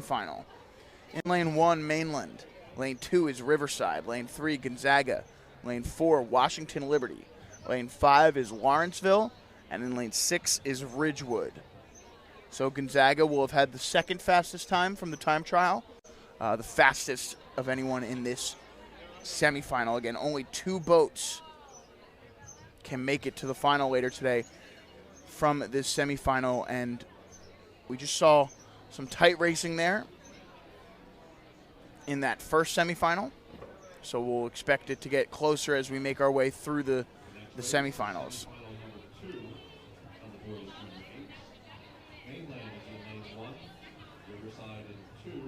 semifinal. In lane 1, Mainland. Lane 2 is Riverside. Lane 3, Gonzaga. Lane 4, Washington Liberty. Lane 5 is Lawrenceville. And in lane 6 is Ridgewood. So Gonzaga will have had the second fastest time from the time trial. The fastest of anyone in this semifinal. Again, only 2 boats can make it to the final later today from this semifinal. And we just saw some tight racing there in that first semifinal. So we'll expect it to get closer as we make our way through the semifinals.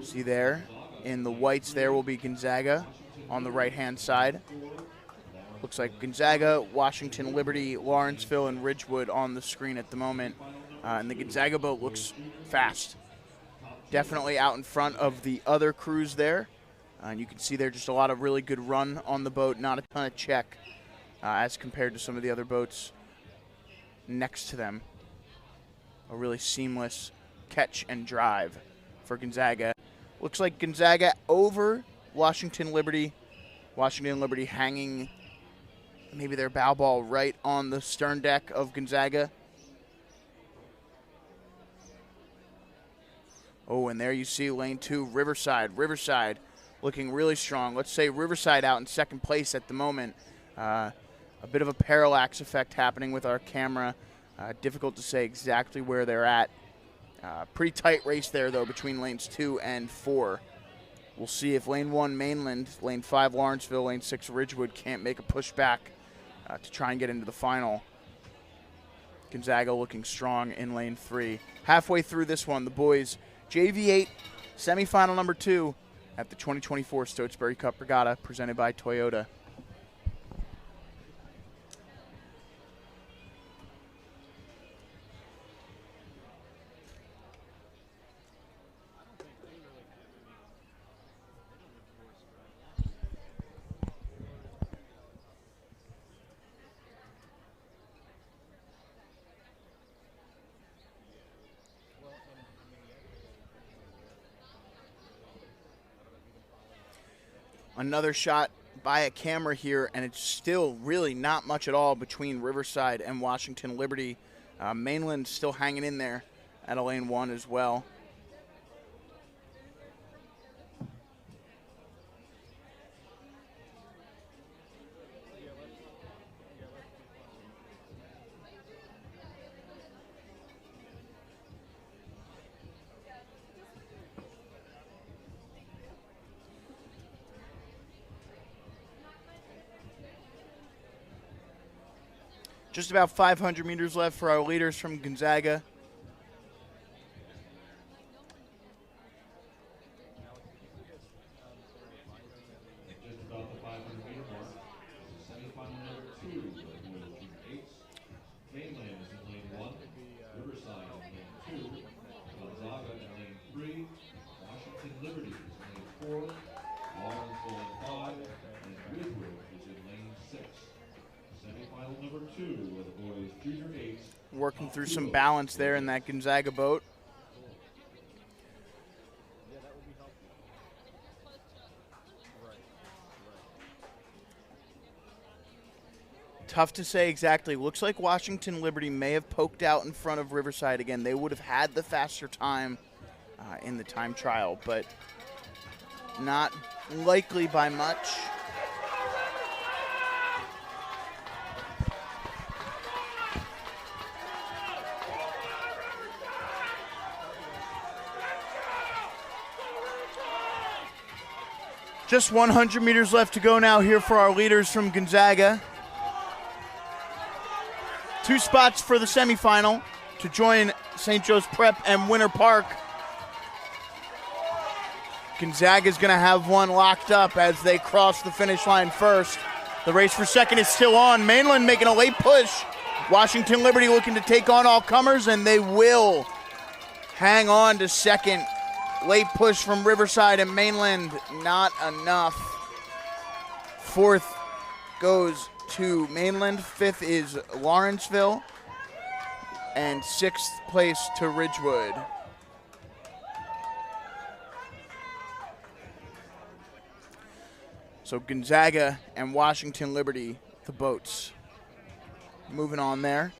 See there, in the whites there will be Gonzaga on the right-hand side. Looks like Gonzaga, Washington Liberty, Lawrenceville, and Ridgewood on the screen at the moment. And the Gonzaga boat looks fast. Definitely out in front of the other crews there. And you can see there just a lot of really good run on the boat, not a ton of check as compared to some of the other boats next to them. A really seamless catch and drive for Gonzaga. Looks like Gonzaga over Washington Liberty. Washington Liberty hanging maybe their bow ball right on the stern deck of Gonzaga. Oh, and there you see lane 2, Riverside. Riverside looking really strong. Let's say Riverside out in second place at the moment. A bit of a parallax effect happening with our camera. Difficult to say exactly where they're at. Pretty tight race there, though, between lanes 2 and 4. We'll see if lane 1, Mainland, lane 5, Lawrenceville, lane 6, Ridgewood can't make a push back to try and get into the final. Gonzaga looking strong in lane 3. Halfway through this one, the boys JV8 semifinal number 2 at the 2024 Stotesbury Cup Regatta presented by Toyota. Another shot by a camera here, and it's still really not much at all between Riverside and Washington Liberty. Mainland still hanging in there at a lane 1 as well. Just about 500 meters left for our leaders from Gonzaga. Just about the 500-meter mark. Semifinal number 2 for the boys JV8. Mainland is in lane 1. Riverside in lane 2. Gonzaga in lane 3. Washington Liberty is in lane 4. Lawrenceville in 5. And Ridgewood is in lane 6. Semifinal number 2 with the boys JV8. Working through some balance there in that Gonzaga boat. Tough to say exactly. Looks like Washington Liberty may have poked out in front of Riverside again. They would have had the faster time in the time trial, but not likely by much. Just 100 meters left to go now here for our leaders from Gonzaga. 2 spots for the semifinal to join St. Joe's Prep and Winter Park. Gonzaga's going to have one locked up as they cross the finish line first. The race for second is still on. Mainland making a late push. Washington Liberty looking to take on all comers, and they will hang on to second. Late push from Riverside and Mainland, not enough. 4th goes to Mainland, 5th is Lawrenceville, and 6th place to Ridgewood. So Gonzaga and Washington Liberty, the boats. Moving on there.